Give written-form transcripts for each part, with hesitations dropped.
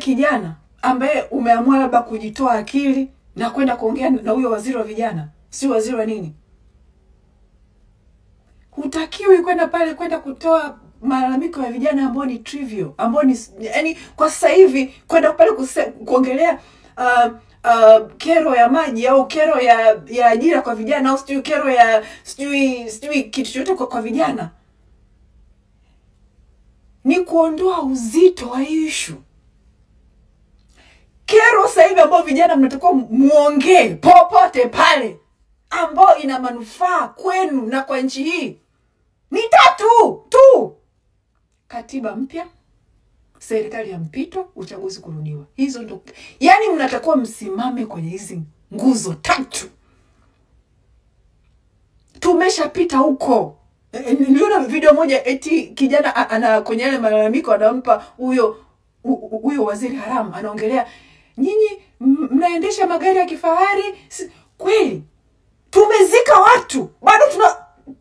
kijana ambaye umeamua labda kujitoa akili na kwenda kuongea na huyo waziri wa vijana, si waziri wa nini, hutakiwi kwenda pale kwenda kutoa malalamiko ya vijana ambao ni trivial, ambao ni yani kwa sasa hivi kwenda pale kuongelea kero ya maji au kero ya ajira kwa vijana au sijui kero ya sijui kitu chochote kwa vijana, ni kuondoa uzito wa issue. Kero sasa hivi ambao vijana mnatakiwa muongee popote pale ambao ina manufaa kwenu na kwa nchi hii ni 3 tu: katiba mpya, serikali ya mpito, uchaguzi kurudiwa. Hizo ndo yani mnatakiwa msimame kwenye hizi nguzo 3. Tumeshapita huko. Niliona video moja eti kijana ana kwenye ile malalamiko anampa huyo waziri haramu, anaongelea nyinyi mnaendesha magari ya kifahari. Kweli tumezika watu bado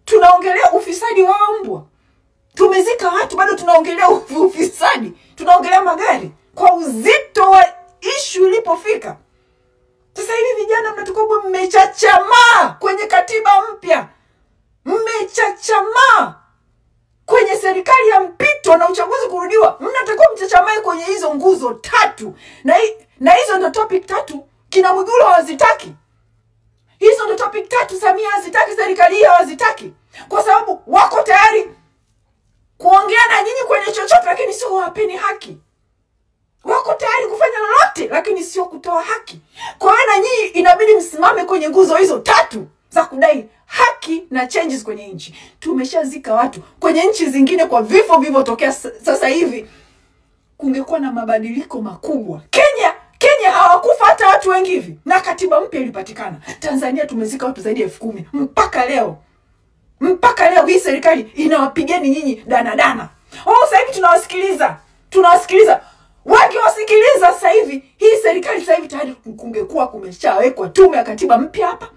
tunaongelea ufisadi wa mbwa. Tumezika watu bado tunaongelea ufisadi, tunaongelea magari kwa uzito wa issue ilipofika. Sasa hivi vijana mnatakuwa mmechachamaa kwenye katiba mpya, mmechachamaa kwenye serikali ya mpito na uchaguzi kurudiwa. Mnatakuwa mchachamae kwenye hizo nguzo 3, na hizo ndo topic 3 kina Mwigulu hawazitaki. Hizo ndo topic 3 Samia hazitaki, serikali hii hawazitaki, kwa sababu wako tayari kuongea na nyinyi kwenye chochote, lakini sio wapeni haki. Wako tayari kufanya lolote, lakini sio kutoa haki. Kwa hiyo na nyinyi inabidi msimame kwenye nguzo hizo 3 za kudai haki na changes kwenye nchi. Tumeshazika watu kwenye nchi zingine kwa vifo vilivyotokea sasa hivi. Kungekuwa na mabadiliko makubwa. Kenya hawakufa hata watu wengi hivi na katiba mpya ilipatikana. Tanzania tumezika watu zaidi ya 10,000 mpaka leo. Mpaka leo hii serikali inawapigeni nyinyi dana. Sasa hivi tunawasikiliza. Wakiwasikiliza sasa hivi hii serikali sasa hivi tayari kungekuwa kumeshawekwa tume ya katiba mpya hapa.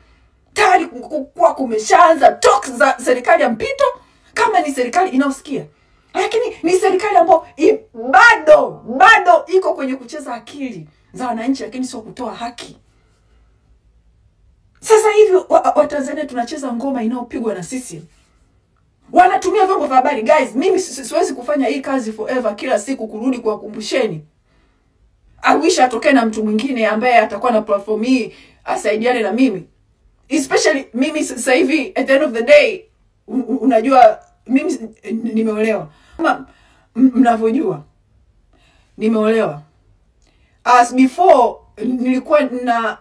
Tayari kungekuwa kumeshaanza talks za serikali ya mpito kama ni serikali inaosikia. Lakini ni serikali ambayo bado iko kwenye kucheza akili za wananchi, lakini sio kutoa haki. Sasa hivi Watanzania tunacheza ngoma inayopigwa na sisi. Wanatumia vyombo vya habari. Guys, mimi siwezi kufanya hii kazi forever, kila siku kurudi kuwakumbusheni. I wish atoke na mtu mwingine ambaye atakuwa na platform hii asaidiane na mimi. Especially mimi sasa hivi at the end of the day, unajua mimi nimeolewa. Kama mnavyojua nimeolewa. As before nilikuwa na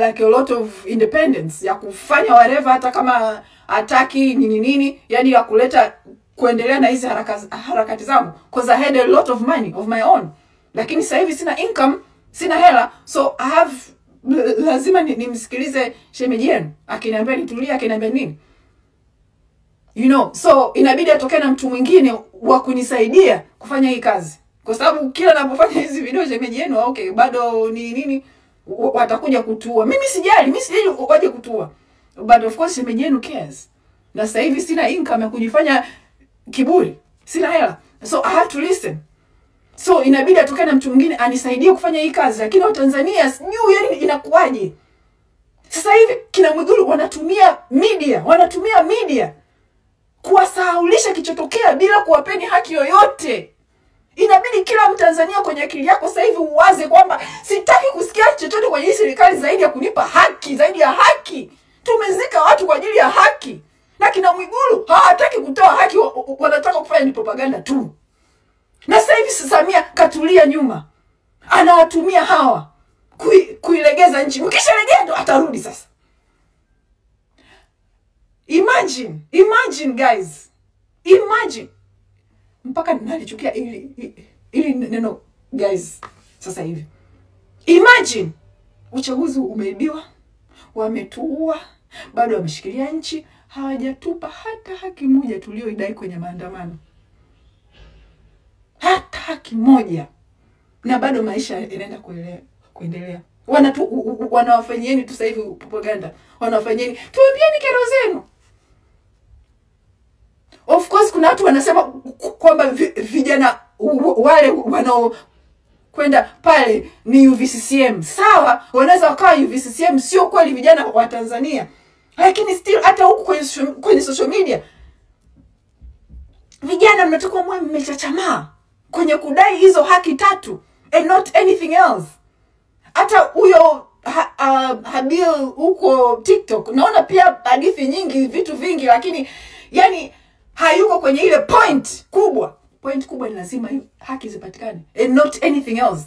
like a lot of independence ya kufanya whatever, hata kama ataki nini yani ya kuleta kuendelea na hizi harakati zangu, because I had a lot of money of my own. Lakini sasa hivi sina income, sina hela, so I have lazima nimsikilize shemeji yenu akiniambia nitulie, akiniambia nini, you know. So inabidi atoke na mtu mwingine wa kunisaidia kufanya hii kazi, kwa sababu kila ninapofanya hizi video shemeji yenu okay bado nini watakuja kutua. Mimi sijali waje kutua, but of course shemeji yenu cares. Na sasa hivi sina income ya kujifanya kiburi, sina hela, so I have to listen. So inabidi atoke na mtu mwingine anisaidie kufanya hii kazi. Lakini Watanzania sijui yani inakuwaje sasa hivi kina Mwigulu wanatumia media kuwasahaulisha kichotokea bila kuwapeni haki yoyote. Inabidi kila Mtanzania kwenye akili yako sasa hivi uwaze kwamba sitaki kusikia chochote kwenye hii serikali zaidi ya kunipa haki, zaidi ya haki. Tumezika watu kwa ajili ya haki. Na kina Mwigulu hawataki kutoa haki, wanataka kufanya ni propaganda tu. Na sasa hivi Samia katulia nyuma, anawatumia hawa kuilegeza nchi. Mkishalegea ndo atarudi sasa. Imagine guys, imagine. Mpaka nalichukia ili neno guys sasa hivi. Imagine uchaguzi umeibiwa, wametuua, bado wameshikilia nchi, hawajatupa hata haki moja tulioidai kwenye maandamano. Hata haki moja. Na bado maisha yanaenda kuendelea. Wanawafanyieni tu sasa hivi propaganda. Wanawafanyieni, tuambieni kero zenu. Of course kuna watu wanasema kwamba vijana wale kwenda pale ni UVCCM. Sawa, wanaweza wakawa UVCCM, sio kweli vijana wa Tanzania. Lakini still hata huku kwenye social media vijana mnatakuwa mwe mmechachamaa kwenye kudai hizo haki tatu and not anything else. Hata huyo Habil huko TikTok naona pia hadithi nyingi, vitu vingi, lakini yani hayuko kwenye ile point kubwa. Point kubwa ni lazima haki zipatikane and not anything else.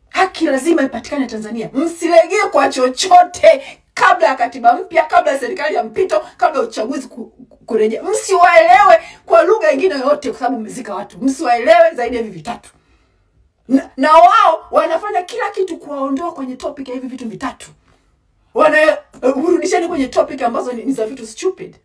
Haki lazima ipatikane Tanzania. Msilegee kwa chochote kabla ya katiba mpya, kabla ya serikali ya mpito, kabla ya uchaguzi kurejea. Msiwaelewe kwa lugha nyingine yote kwa sababu mmezika watu. Msiwaelewe zaidi ya hivi vitatu. Na wao wanafanya kila kitu kuwaondoa kwenye topic ya hivi vitu vitatu. Wanarudisheni kwenye topic ambazo ni za vitu stupid.